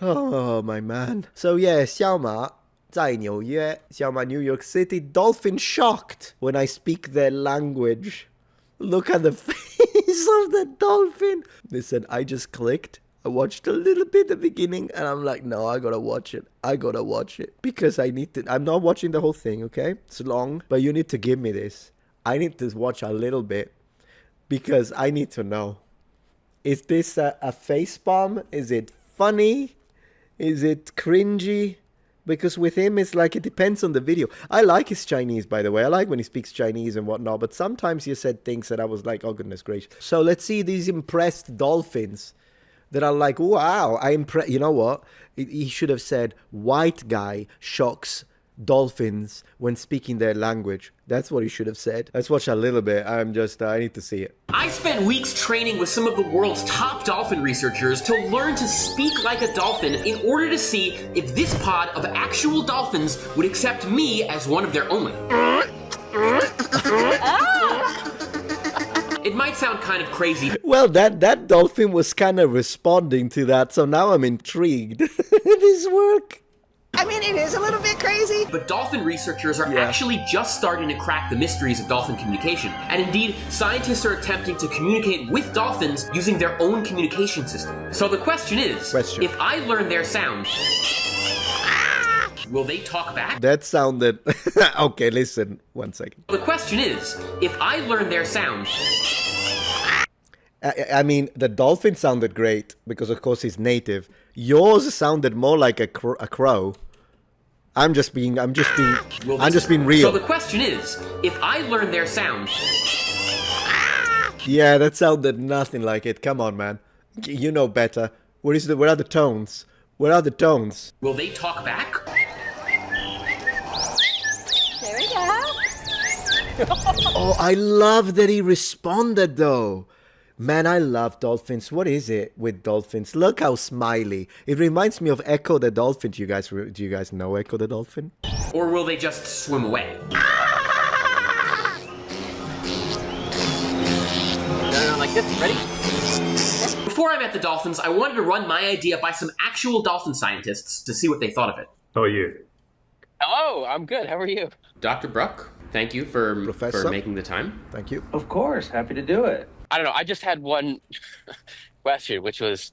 Oh, my man. So yeah, Xiaoma 在纽约, Xiaoma, New York City. Dolphin shocked when I speak their language. Look at the face of the dolphin. Listen, I just clicked. I watched a little bit at the beginning and I'm like, no, I gotta watch it. I gotta watch it. Because I need to. I'm not watching the whole thing, okay? It's long, but you need to give me this. I need to watch a little bit because I need to know. Is this a face bomb? Is it funny? Is it cringy? Because with him, it's like it depends on the video. I like his Chinese, by the way. I like when he speaks Chinese and whatnot. But sometimes he said things that I was like, oh, goodness gracious. So let's see these impressed dolphins that are like, wow, you know what? He should have said, white guy shocks dolphins when speaking their language. That's what he should have said. Let's watch a little bit. I need to see it. I spent weeks training with some of the world's top dolphin researchers to learn to speak like a dolphin in order to see if this pod of actual dolphins would accept me as one of their own. It might sound kind of crazy. Well, that dolphin was kind of responding to that, so now I'm intrigued. This work. I mean, it is a little bit crazy. But dolphin researchers are actually just starting to crack the mysteries of dolphin communication. And indeed, scientists are attempting to communicate with dolphins using their own communication system. So the question is, if I learn their sound, will they talk back? That sounded... Okay, listen, 1 second. The question is, if I learn their sound... I mean, the dolphin sounded great because, of course, he's native. Yours sounded more like a crow. I'm just being real. So the question is, if I learn their sound... Yeah, that sounded nothing like it. Come on, man. You know better. Where are the tones? Where are the tones? Will they talk back? There we go. Oh, I love that he responded, though. Man, I love dolphins. What is it with dolphins? Look how smiley. It reminds me of Echo the dolphin. Do you guys know Echo the dolphin? Or will they just swim away? Like this. Ready? Before I met the dolphins, I wanted to run my idea by some actual dolphin scientists to see what they thought of it. How are you? Hello, I'm good. How are you? Dr. Bruck, thank you for making the time. Thank you. Of course, happy to do it. I don't know. I just had one question, which was,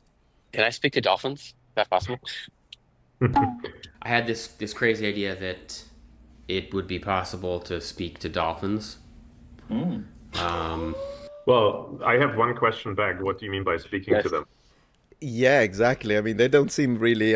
can I speak to dolphins? Is that possible? I had this crazy idea that it would be possible to speak to dolphins. Well, I have one question back. What do you mean by speaking to them? Yeah, exactly. I mean, they don't seem really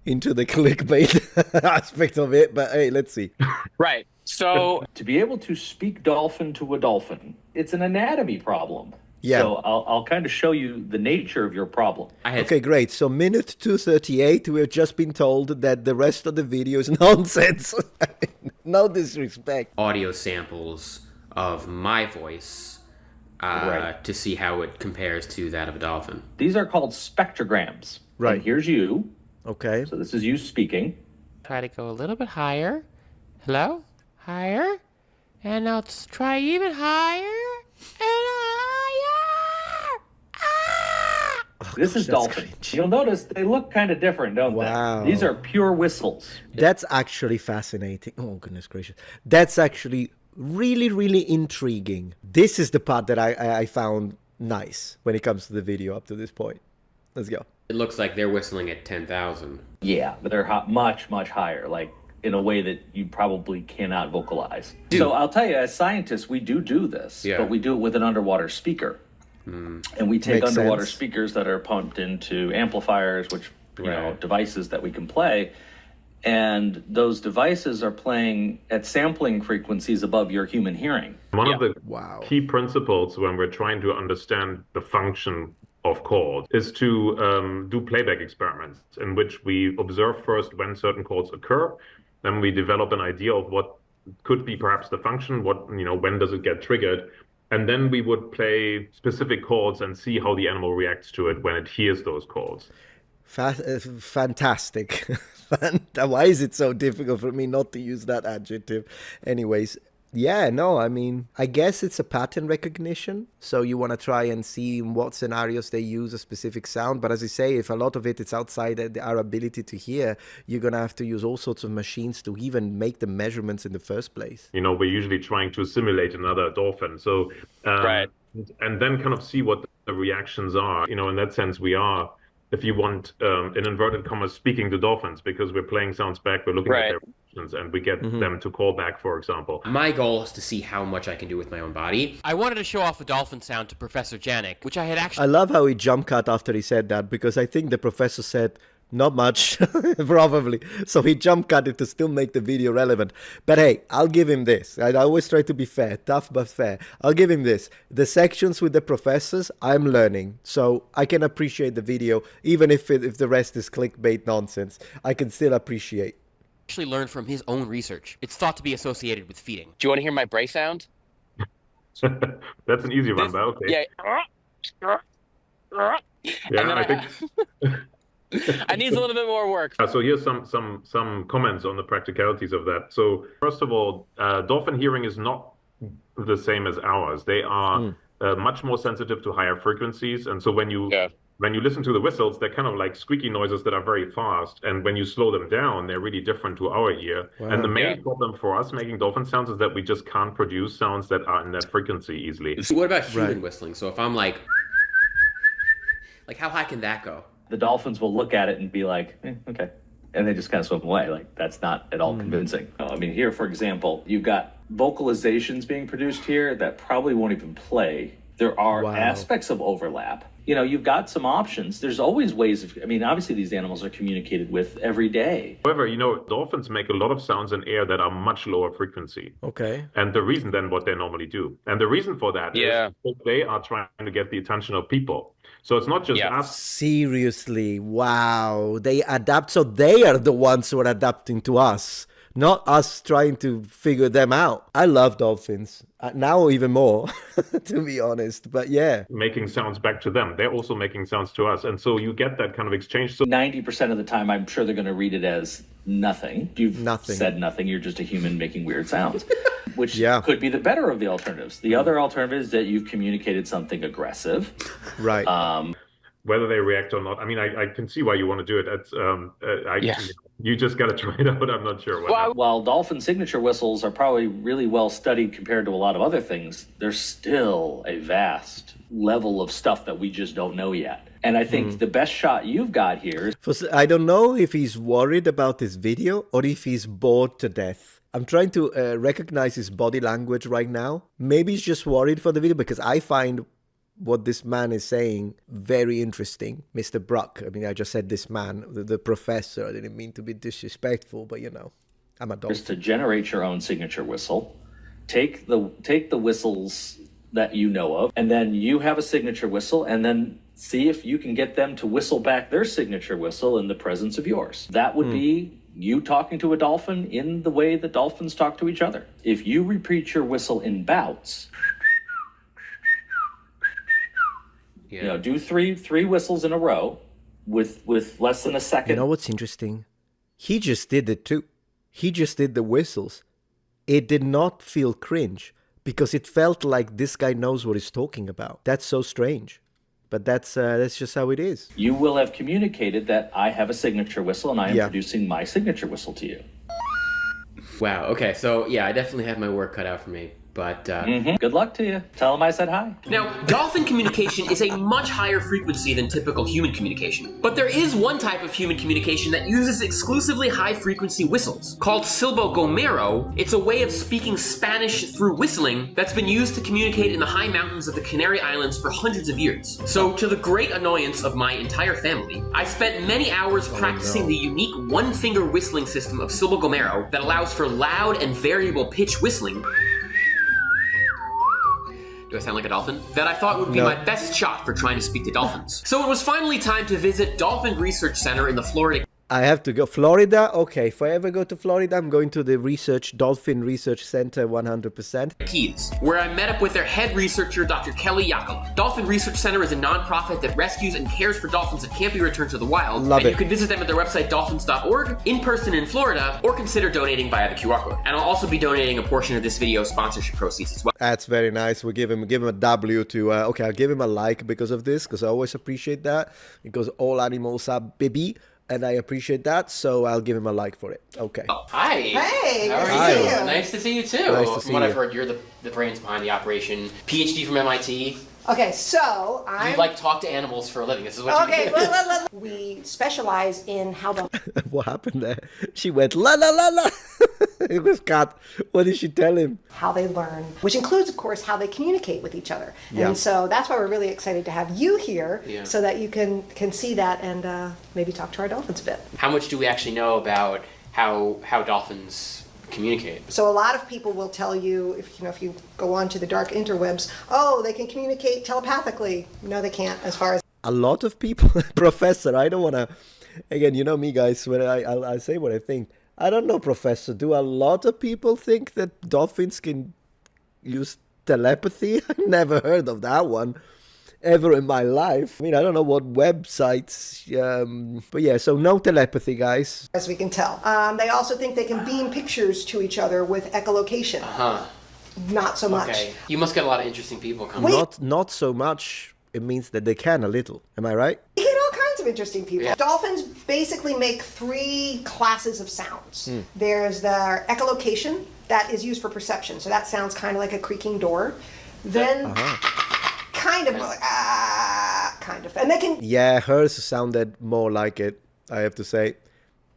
into the clickbait aspect of it, but hey, let's see. Right. So to be able to speak dolphin to a dolphin, it's an anatomy problem. Yeah. So I'll kind of show you the nature of your problem. Okay, great. So minute 238, we've just been told that the rest of the video is nonsense. No disrespect. Audio samples of my voice to see how it compares to that of a dolphin. These are called spectrograms. Right. And here's you. Okay. So this is you speaking. Try to go a little bit higher. Hello? Higher. And now let's try even higher. And higher. Ah! This is dolphin. You'll notice they look kind of different, don't they? These are pure whistles. That's actually fascinating. Oh, goodness gracious. That's actually really, really intriguing. This is the part that I found nice when it comes to the video up to this point. Let's go. It looks like they're whistling at 10,000. Yeah, but they're much, much higher, like in a way that you probably cannot vocalize. So I'll tell you, as scientists, we do this, but we do it with an underwater speaker. And we take underwater speakers that are pumped into amplifiers, which, you know, devices that we can play. And those devices are playing at sampling frequencies above your human hearing. One of the key principles when we're trying to understand the function of chords is to do playback experiments in which we observe first when certain chords occur, then we develop an idea of what could be perhaps the function, when does it get triggered, and then we would play specific chords and see how the animal reacts to it when it hears those chords. Fantastic. Why is it so difficult for me not to use that adjective? Anyways, Yeah, no, I mean, I guess it's a pattern recognition. So you want to try and see in what scenarios they use a specific sound. But as you say, if a lot of it's outside our ability to hear, you're going to have to use all sorts of machines to even make the measurements in the first place. You know, we're usually trying to simulate another dolphin. So, Right. And then kind of see what the reactions are. You know, in that sense, we are, if you want, in inverted commas, speaking to dolphins, because we're playing sounds back, we're looking at their reactions, and we get them to call back, for example. My goal is to see how much I can do with my own body. I wanted to show off a dolphin sound to Professor Janik, which I had actually... I love how he jump cut after he said that, because I think the professor said, not much, probably. So he jump cut it to still make the video relevant. But hey, I'll give him this. I always try to be fair, tough but fair. I'll give him this. The sections with the professors, I'm learning. So I can appreciate the video, even if the rest is clickbait nonsense. I can still appreciate. Actually learned from his own research. It's thought to be associated with feeding. Do you want to hear my bray sound? That's an easy one, but okay. Yeah. Yeah, I think... I need a little bit more work. So here's some comments on the practicalities of that. So first of all, dolphin hearing is not the same as ours. They are much more sensitive to higher frequencies, and so when you listen to the whistles, they're kind of like squeaky noises that are very fast, and when you slow them down, they're really different to our ear. Wow. And the main problem for us making dolphin sounds is that we just can't produce sounds that are in that frequency easily. So what about human whistling? So if I'm like how high can that go? The dolphins will look at it and be like, okay. And they just kind of swim away. Like, that's not at all convincing. I mean, here, for example, you've got vocalizations being produced here that probably won't even play. There are aspects of overlap. You know, you've got some options. There's always ways of, I mean, obviously these animals are communicated with every day. However, you know, dolphins make a lot of sounds in air that are much lower frequency. Okay. And the reason then what they normally do. And the reason for that is they are trying to get the attention of people. So it's not just us. Seriously, wow. They adapt, so they are the ones who are adapting to us, not us trying to figure them out. I love dolphins, now even more, to be honest. But yeah. Making sounds back to them. They're also making sounds to us. And so you get that kind of exchange. So 90% of the time, I'm sure they're going to read it as nothing. You've said nothing. You're just a human making weird sounds, which could be the better of the alternatives. The other alternative is that you've communicated something aggressive. Right. Whether they react or not, I mean, I can see why you want to do it. It's, you just got to try it out. I'm not sure. While dolphin signature whistles are probably really well studied compared to a lot of other things, there's still a vast level of stuff that we just don't know yet. And I think the best shot you've got here... I don't know if he's worried about this video or if he's bored to death. I'm trying to recognize his body language right now. Maybe he's just worried for the video, because I find what this man is saying very interesting. Mr. Bruck. I mean, I just said this man, the professor. I didn't mean to be disrespectful, but you know, I'm a dolphin. Just to generate your own signature whistle. Take the whistles that you know of, and then you have a signature whistle, and then see if you can get them to whistle back their signature whistle in the presence of yours. That would be you talking to a dolphin in the way that dolphins talk to each other. If you repeat your whistle in bouts, you know, do three whistles in a row with less than a second. You know what's interesting? He just did it too. He just did the whistles. It did not feel cringe, because it felt like this guy knows what he's talking about. That's so strange. But that's just how it is. You will have communicated that I have a signature whistle and I am producing my signature whistle to you. Wow, okay, so yeah, I definitely have my work cut out for me. But good luck to you. Tell them I said hi. Now, dolphin communication is a much higher frequency than typical human communication. But there is one type of human communication that uses exclusively high-frequency whistles. Called silbogomero, it's a way of speaking Spanish through whistling that's been used to communicate in the high mountains of the Canary Islands for hundreds of years. So, to the great annoyance of my entire family, I spent many hours practicing the unique one-finger whistling system of silbogomero that allows for loud and variable pitch whistling. Do I sound like a dolphin? That I thought would be my best shot for trying to speak to dolphins. So it was finally time to visit Dolphin Research Center in the Florida... I have to go. Florida? Okay, if I ever go to Florida, I'm going to the Dolphin Research Center 100%. Keys, where I met up with their head researcher, Dr. Kelly Yakala. Dolphin Research Center is a nonprofit that rescues and cares for dolphins that can't be returned to the wild. Love it. You can visit them at their website, dolphins.org, in person in Florida, or consider donating via the QR code. And I'll also be donating a portion of this video's sponsorship proceeds as well. That's very nice. We'll give him a W to, okay, I'll give him a like because of this, because I always appreciate that. Because all animals are baby. And I appreciate that, so I'll give him a like for it. Okay. Oh, hi. Hey, how are you? Nice to see you too. Nice to see From what you. I've heard, you're the brains behind the operation. PhD from MIT. Okay, so You like talk to animals for a living. This is what you do. Okay, we specialize in how the What happened there? She went la la la la. It was cut. What did she tell him? how they learn, which includes, of course, how they communicate with each other. Yeah. And so that's why we're really excited to have you here, Yeah. so that you can see that and maybe talk to our dolphins a bit. How much do we actually know about how dolphins communicate? So a lot of people will tell you, if you go on to the dark interwebs, oh, they can communicate telepathically. No, they can't, as far as A lot of people, Professor, I don't want to, again, you know me, guys, when I say what I think. I don't know, Professor, do a lot of people think that dolphins can use telepathy? I've never heard of that one ever in my life. I mean, I don't know what websites, but yeah, so no telepathy, guys. as we can tell. They also think they can beam pictures to each other with echolocation. Huh. Not so much. Okay. You must get a lot of interesting people coming. Not so much. It means that they can a little. Am I right? You get all kinds of interesting people. Yeah. Dolphins basically make 3 classes of sounds. There's their echolocation, that is used for perception. So that sounds kind of like a creaking door. Then kind of more like kind of. And they can Yeah, hers sounded more like it, I have to say.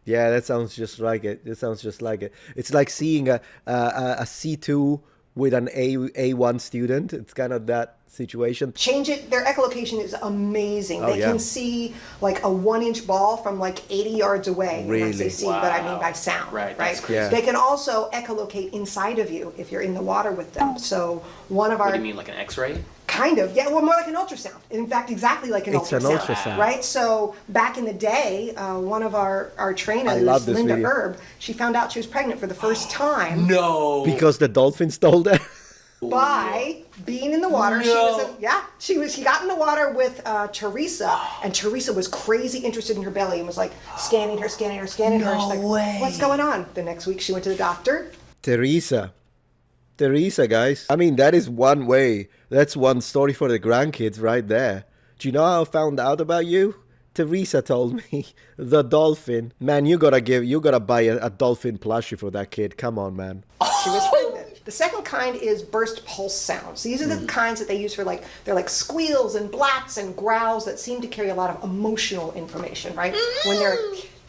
Yeah, that sounds just like it. It sounds just like it. It's like seeing a C2 with an A1 student. It's kind of that situation. change it. Their echolocation is amazing. They yeah. can see like a 1-inch ball from like 80 yards away. When I say Really? see, but I mean by sound. Right, that's crazy. Yeah. They can also echolocate inside of you if you're in the water with them. So one of our What do you mean, like an X-ray? Kind of, yeah, well, more like an ultrasound. In fact, exactly like an It's an ultrasound. ultrasound. Right? So back in the day, one of our trainers, I love this Linda video. Erb, she found out she was pregnant for the first time No. Because the dolphins told her. by being in the water. She got in the water with Teresa, and Teresa was crazy interested in her belly and was like scanning her. She's like, what's going on? The next week she went to the doctor. Teresa, guys. I mean, that is one way. That's one story for the grandkids right there. Do you know how I found out about you? Teresa told me. The dolphin. Man, you gotta buy a dolphin plushie for that kid. Come on, man. She was pregnant. The second kind is burst pulse sounds. These are the kinds that they use for they're like squeals and blats and growls that seem to carry a lot of emotional information, right?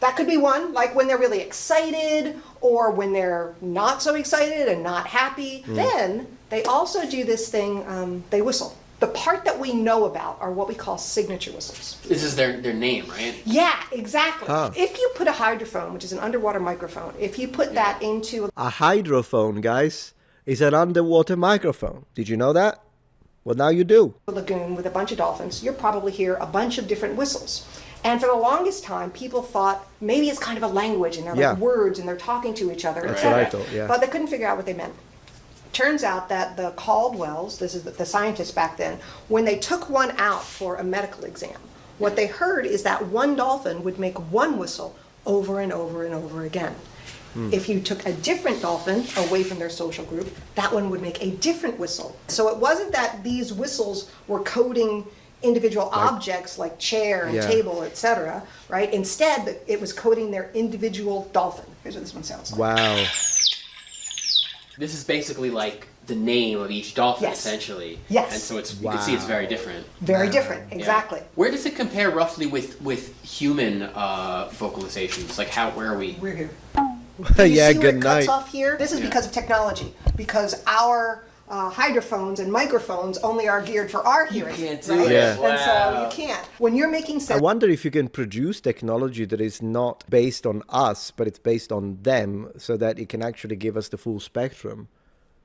That could be one, like when they're really excited or when they're not so excited and not happy. Then they also do this thing, they whistle. The part that we know about are what we call signature whistles. This is their name, right? Yeah, exactly. Huh. If you put a hydrophone, which is an underwater microphone, if you put that into A hydrophone, guys, is an underwater microphone. Did you know that? Well, now you do. a lagoon with a bunch of dolphins, you'll probably hear a bunch of different whistles. And for the longest time, people thought maybe it's kind of a language and they're Yeah. like words and they're talking to each other. That's etc. what I thought, yeah. But they couldn't figure out what they meant. Turns out that the Caldwells, this is the scientists back then, when they took one out for a medical exam, what they heard is that one dolphin would make one whistle over and over and over again. If you took a different dolphin away from their social group, that one would make a different whistle. So it wasn't that these whistles were coding individual objects like chair and Yeah. table, etc., right? Instead, it was coding their individual dolphin. Here's what this one sounds like. Wow. This is basically like the name of each dolphin, Yes. essentially. Yes. And so you can see it's very different. Very different, exactly. Where does it compare roughly with human vocalizations? Like where are we? We're here. Yeah, You see where good it cuts night. off here? This is because of technology. Because our hydrophones and microphones only are geared for our hearing. can't do right? it. Yeah. And so you can't. When you're making I sound, wonder if you can produce technology that is not based on us, but it's based on them, so that it can actually give us the full spectrum.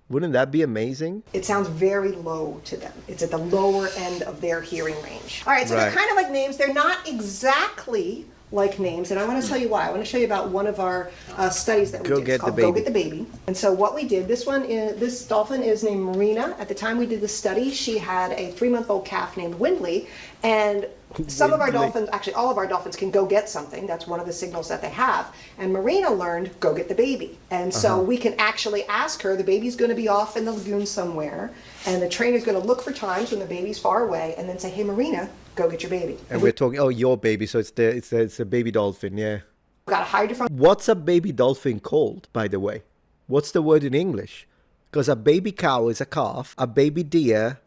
Wouldn't that be amazing? it sounds very low to them. It's at the lower end of their hearing range. All right, so Right. they're kind of like names. They're not exactly like names, and I want to tell you why. I want to show you about one of our studies that we did. It's called Go Get the Baby. And so what we did, this dolphin is named Marina. At the time we did the study, she had a 3-month-old calf named Windley, and some of our dolphins, actually all of our dolphins, can go get something. That's one of the signals that they have. And Marina learned, go get the baby. And so we can actually ask her, the baby's going to be off in the lagoon somewhere, and the trainer's going to look for times when the baby's far away, and then say, hey, Marina, go get your baby. And we're talking, your baby, so it's a baby dolphin, yeah. Got to hide it from. What's a baby dolphin called, by the way? What's the word in English? Because a baby cow is a calf, a baby deer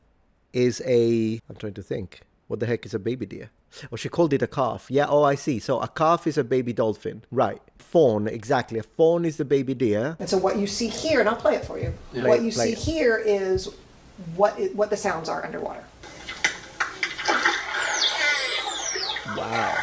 is I'm trying to think. What the heck is a baby deer? Oh, she called it a calf. Yeah, oh, I see. So a calf is a baby dolphin. Right. Fawn, exactly. A fawn is the baby deer. And so what you see here, and I'll play it for you. Yeah. What you see here is what the sounds are underwater. Wow.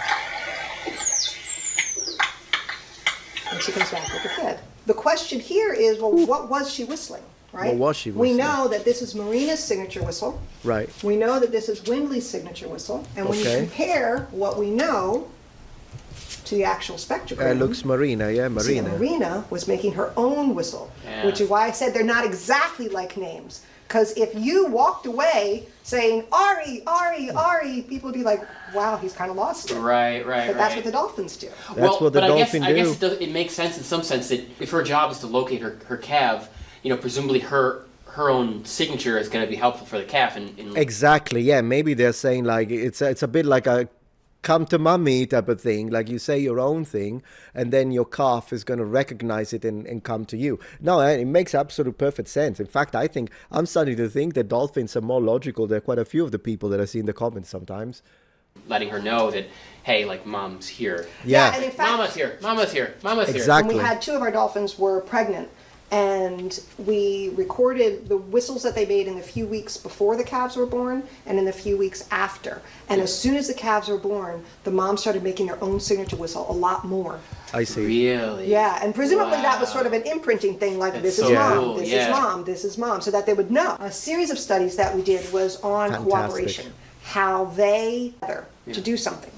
And she comes back with the kid. The question here is, well, what was she whistling? Right? What was she whistling? We know that this is Marina's signature whistle. Right. We know that this is Windley's signature whistle. And when you compare what we know to the actual spectrogram... It looks Marina, yeah, Marina. See, Marina was making her own whistle, which is why I said they're not exactly like names. Because if you walked away saying, Ari, Ari, Ari, people would be like, wow, he's kind of lost it. Right. But that's what the dolphins do. That's what the dolphin do. I guess it makes sense in some sense that if her job is to locate her calf, presumably her own signature is going to be helpful for the calf. Exactly, yeah. Maybe they're saying like it's a bit like a come to mommy type of thing. Like you say your own thing, and then your calf is going to recognize it and come to you. No, it makes absolute perfect sense. In fact, I'm starting to think that dolphins are more logical. There are quite a few of the people that I see in the comments sometimes. Letting her know that, hey, like, mom's here. Yeah, and in fact, mama's here, mama's here, mama's here. Exactly. And we had 2 of our dolphins were pregnant, and we recorded the whistles that they made in the few weeks before the calves were born and in the few weeks after. And as soon as the calves were born, the moms started making their own signature whistle a lot more. I see. Really? Yeah, and presumably that was sort of an imprinting thing, like this is mom, this is mom, this is mom, so that they would know. A series of studies that we did was on cooperation, how they to do something.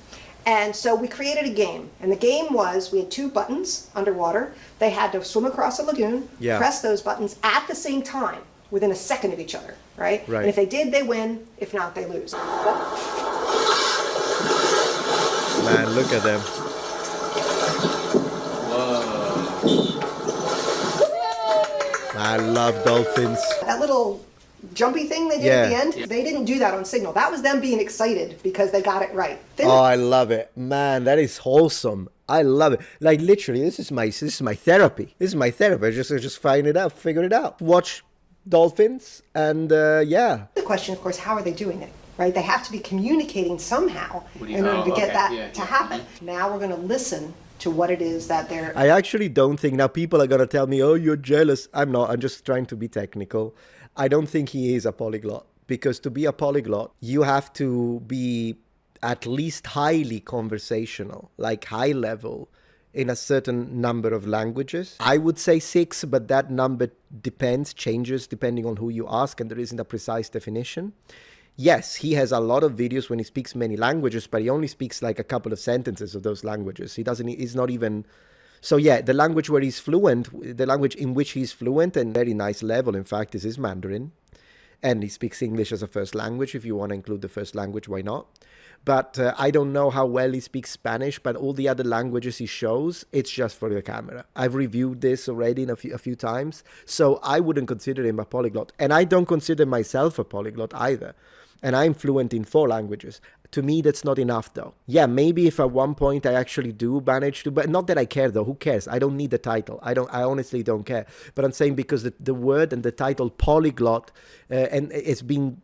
And so we created a game, and the game was we had 2 buttons underwater. They had to swim across a lagoon, press those buttons at the same time, within a second of each other, right? And if they did, they win. If not, they lose. Man, look at them. Whoa. I love dolphins. That little jumpy thing they did at the end, they didn't do that on signal. That was them being excited because they got it right. I love it. Man, that is wholesome. I love it. Like literally, this is my therapy. This is my therapy. I just figure it out. Watch dolphins and The question, of course, how are they doing it? Right? They have to be communicating somehow in order to get that to happen. Now we're going to listen to what it is that they're... I actually don't think... Now people are going to tell me, oh, you're jealous. I'm not. I'm just trying to be technical. I don't think he is a polyglot, because to be a polyglot, you have to be at least highly conversational, like high level, in a certain number of languages. I would say 6, but that number changes depending on who you ask, and there isn't a precise definition. Yes, he has a lot of videos when he speaks many languages, but he only speaks like a couple of sentences of those languages. He's not even... So yeah, the language where he's fluent, the language in which he's fluent and very nice level, in fact, is his Mandarin. And he speaks English as a first language. If you want to include the first language, why not? But I don't know how well he speaks Spanish, but all the other languages he shows, it's just for the camera. I've reviewed this already a few times, so I wouldn't consider him a polyglot. And I don't consider myself a polyglot either. And I'm fluent in 4 languages. To me, that's not enough, though. Yeah, maybe if at one point I actually do manage to, but not that I care, though. Who cares? I don't need the title. I honestly don't care. But I'm saying because the word and the title polyglot, and it's been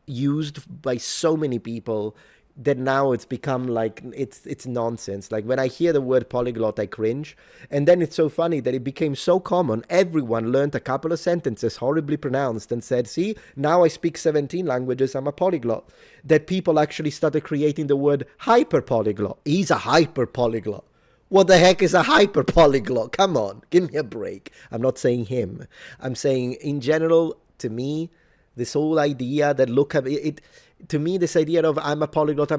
used by so many people that now it's become like it's nonsense. Like when I hear the word polyglot, I cringe. And then it's so funny that it became so common. Everyone learned a couple of sentences horribly pronounced and said, see, now I speak 17 languages, I'm a polyglot. That people actually started creating the word hyper polyglot. He's a hyper polyglot. What the heck is a hyper polyglot? Come on, give me a break. I'm not saying him. I'm saying in general, to me, this whole idea that look at it To me, this idea of I'm a polyglot,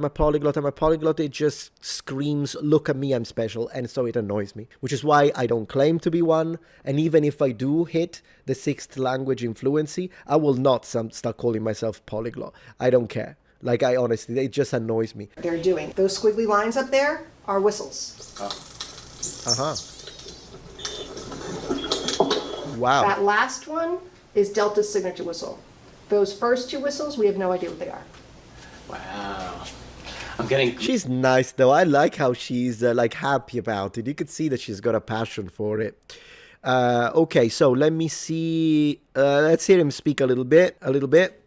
it just screams, look at me, I'm special. And so it annoys me, which is why I don't claim to be one. And even if I do hit the 6th language in fluency, I will not start calling myself polyglot. I don't care. Like, I honestly, it just annoys me. They're doing. Those squiggly lines up there are whistles. Wow. That last one is Delta's signature whistle. Those first 2 whistles, we have no idea what they are. Wow. I'm getting... She's nice, though. I like how she's, like, happy about it. You could see that she's got a passion for it. Okay, so let me see. Let's hear him speak a little bit. In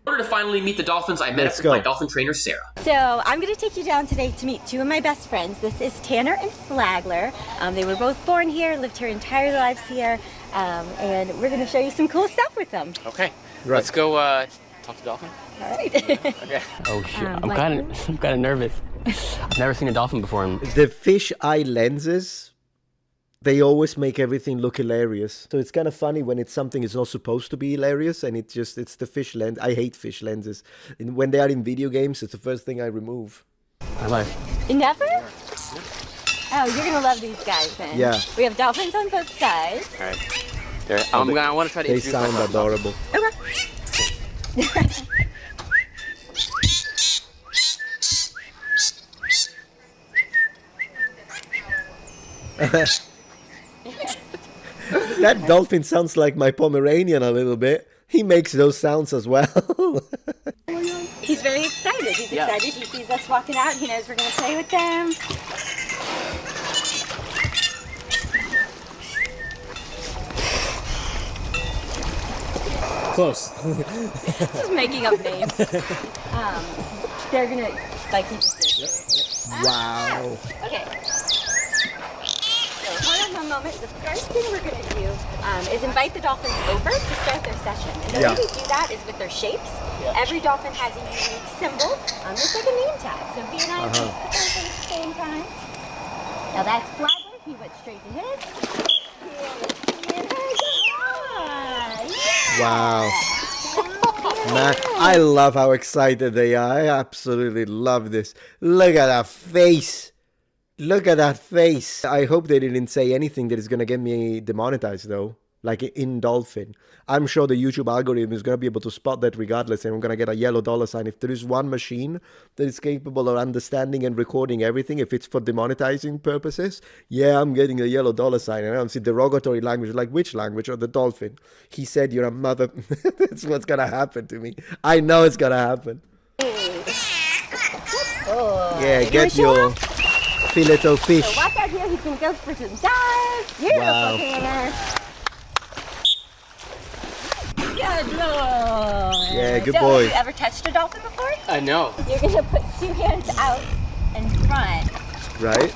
order to finally meet the dolphins, I met up with my dolphin trainer, Sarah. So I'm going to take you down today to meet 2 of my best friends. This is Tanner and Flagler. They were both born here, lived their entire lives here, and we're going to show you some cool stuff with them. Okay, right. Let's go talk to Dolphin. All right. Okay. Oh shit, I'm kind of nervous. I've never seen a dolphin before. The fish eye lenses, they always make everything look hilarious. So it's kind of funny when it's something is not supposed to be hilarious, and it's the fish lens. I hate fish lenses. And when they are in video games, it's the first thing I remove. I like. Never? Oh, you're gonna love these guys then. Yeah. We have dolphins on both sides. All right. I want to try to They introduce sound myself. adorable. Okay. That dolphin sounds like my Pomeranian a little bit. He makes those sounds as well. He's very excited. He's excited. He sees us walking out. He knows we're going to play with them. Close. Just making up names. They're going to, like he just did. Wow. Okay. So hold on one moment. The first thing we're going to do is invite the dolphins over to start their session. And the way we do that is with their shapes. Every dolphin has a unique symbol. It's like a name tag. So V and I put those at the same time. Now that's Flagler. He went straight to his. Wow. Man, I love how excited they are. I absolutely love this. Look at that face. Look at that face. I hope they didn't say anything that is going to get me demonetized, though. Like in Dolphin. I'm sure the YouTube algorithm is going to be able to spot that regardless, and I'm going to get a yellow $sign. If there is one machine that is capable of understanding and recording everything, if it's for demonetizing purposes, yeah, I'm getting a yellow $sign. And I don't see derogatory language. Like, which language? Or the Dolphin. He said you're a mother. That's what's going to happen to me. I know it's going to happen. Oh. Yeah, get your fillet of fish. So watch out here. He's going to go for some dives. Beautiful, Tanner. Good boy. Yeah, good boy. Have you ever touched a dolphin before? No. You're going to put 2 hands out in front. Right?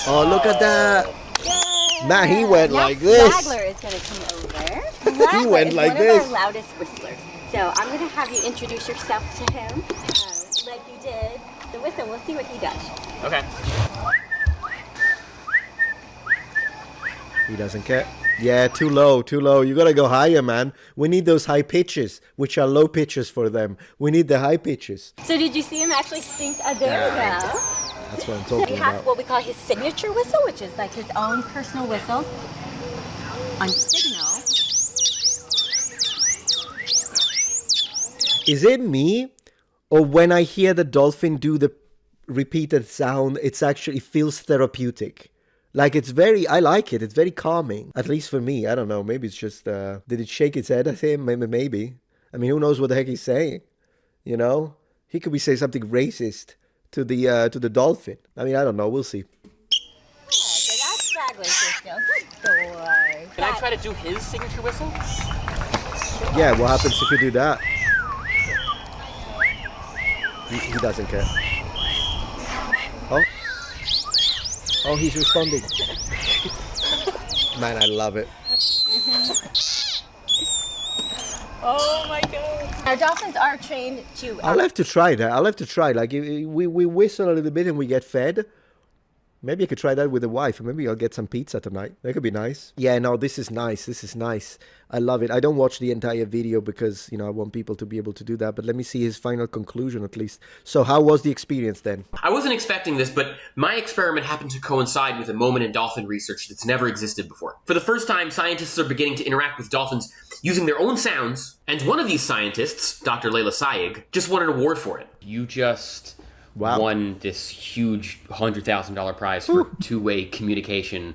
Oh, look at that. Good. Man, he went now like this. Flagler is going to come over. Flagler He went is like one this. of our loudest whistlers. So I'm going to have you introduce yourself to him, like you did the whistle. We'll see what he does. Okay. He doesn't care. Yeah, too low, too low. You gotta go higher, man. We need those high pitches, which are low pitches for them. We need the high pitches. So did you see him actually sync? There we go. That's what I'm So talking we have about. what we call his signature whistle, which is like his own personal whistle on signal. Is it me, or when I hear the dolphin do the repeated sound, it feels therapeutic? Like, I like it. It's very calming. At least for me. I don't know. Maybe it's just, did it shake its head at him? Maybe. I mean, who knows what the heck he's saying? You know? He could be saying something racist to the dolphin. I mean, I don't know. We'll see. Yeah, so that's Flagler's whistle. Good boy. Can I try to do his signature whistle? Yeah, what happens if you do that? He doesn't care. Oh, he's responding. Man, I love it. Oh my god. Our dolphins are trained to... I'll have to try that. Like, we whistle a little bit and we get fed. Maybe I could try that with the wife. Maybe I'll get some pizza tonight. That could be nice. Yeah, no, this is nice. This is nice. I love it. I don't watch the entire video because, you know, I want people to be able to do that. But let me see his final conclusion at least. So how was the experience then? I wasn't expecting this, but my experiment happened to coincide with a moment in dolphin research that's never existed before. For the first time, scientists are beginning to interact with dolphins using their own sounds. And one of these scientists, Dr. Leila Sayegh, just won an award for it. You just... won this huge $100,000 prize for two-way communication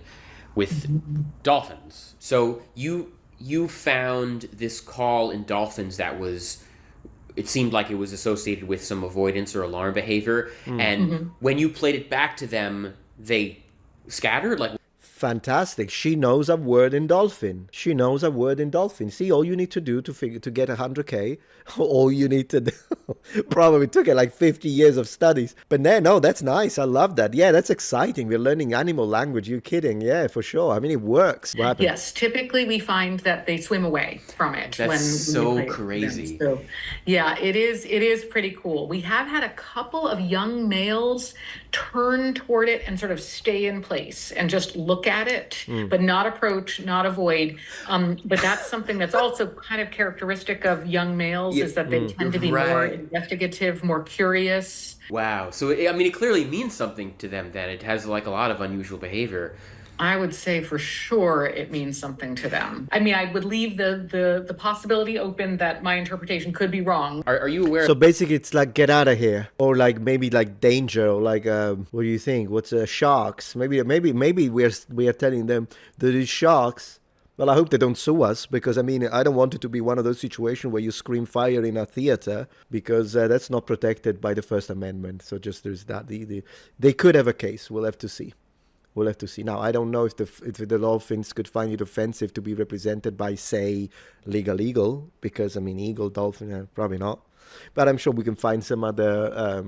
with dolphins. So you found this call in dolphins that was, it seemed like it was associated with some avoidance or alarm behavior. And when you played it back to them, they scattered? Like, fantastic. She knows a word in dolphin. She knows a word in dolphin. See, all you need to do to get 100K, all you need to do, probably took it like 50 years of studies. But no, that's nice. I love that. Yeah, that's exciting. We're learning animal language. You're kidding. Yeah, for sure. I mean, it works. What happened? Yes, typically we find that they swim away from it. That's so crazy. So, yeah, it is pretty cool. We have had a couple of young males turn toward it and sort of stay in place and just look at it, but not approach, not avoid. But that's something that's also kind of characteristic of young males, is that they tend to be more investigative, more curious. Wow. So, I mean, it clearly means something to them then. It has like a lot of unusual behavior. I would say for sure it means something to them. I mean, I would leave the possibility open that my interpretation could be wrong. Are you aware? So basically it's like get out of here, or like maybe like danger, or like what do you think? What's sharks? Maybe we are telling them that these sharks. Well, I hope they don't sue us, because I mean I don't want it to be one of those situations where you scream fire in a theater, because that's not protected by the First Amendment. So just there's that. They could have a case. We'll have to see. We'll have to see. Now, I don't know if the dolphins could find it offensive to be represented by, say, legal eagle, because, I mean, eagle, dolphin, probably not. But I'm sure we can find some other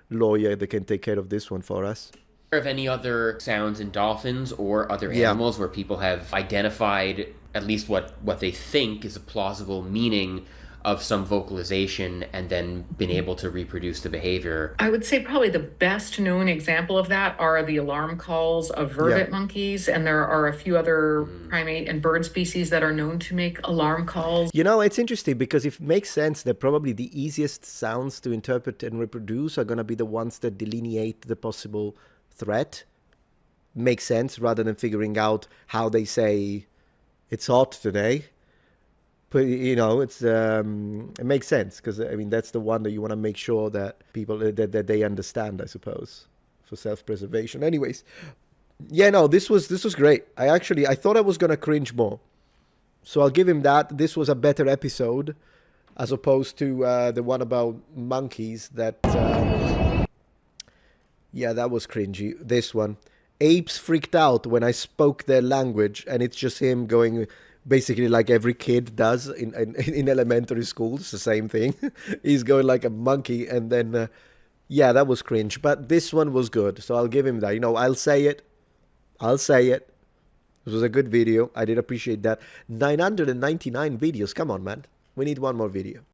lawyer that can take care of this one for us. Of any other sounds in dolphins or other animals where people have identified at least what they think is a plausible meaning of some vocalization and then been able to reproduce the behavior? I would say probably the best known example of that are the alarm calls of vervet monkeys, and there are a few other primate and bird species that are known to make alarm calls. You know, it's interesting because it makes sense that probably the easiest sounds to interpret and reproduce are going to be the ones that delineate the possible threat. Makes sense, rather than figuring out how they say it's hot today. But, you know, it makes sense, because I mean that's the one that you want to make sure that people that they understand, I suppose, for self-preservation. Anyways, yeah, no, this was great. I thought I was gonna cringe more, so I'll give him that. This was a better episode as opposed to the one about monkeys. That that was cringy. This one, apes freaked out when I spoke their language, and it's just him going. Basically, like every kid does in elementary school, it's the same thing. He's going like a monkey, and then, that was cringe. But this one was good, so I'll give him that. You know, I'll say it. This was a good video. I did appreciate that. 999 videos. Come on, man. We need one more video.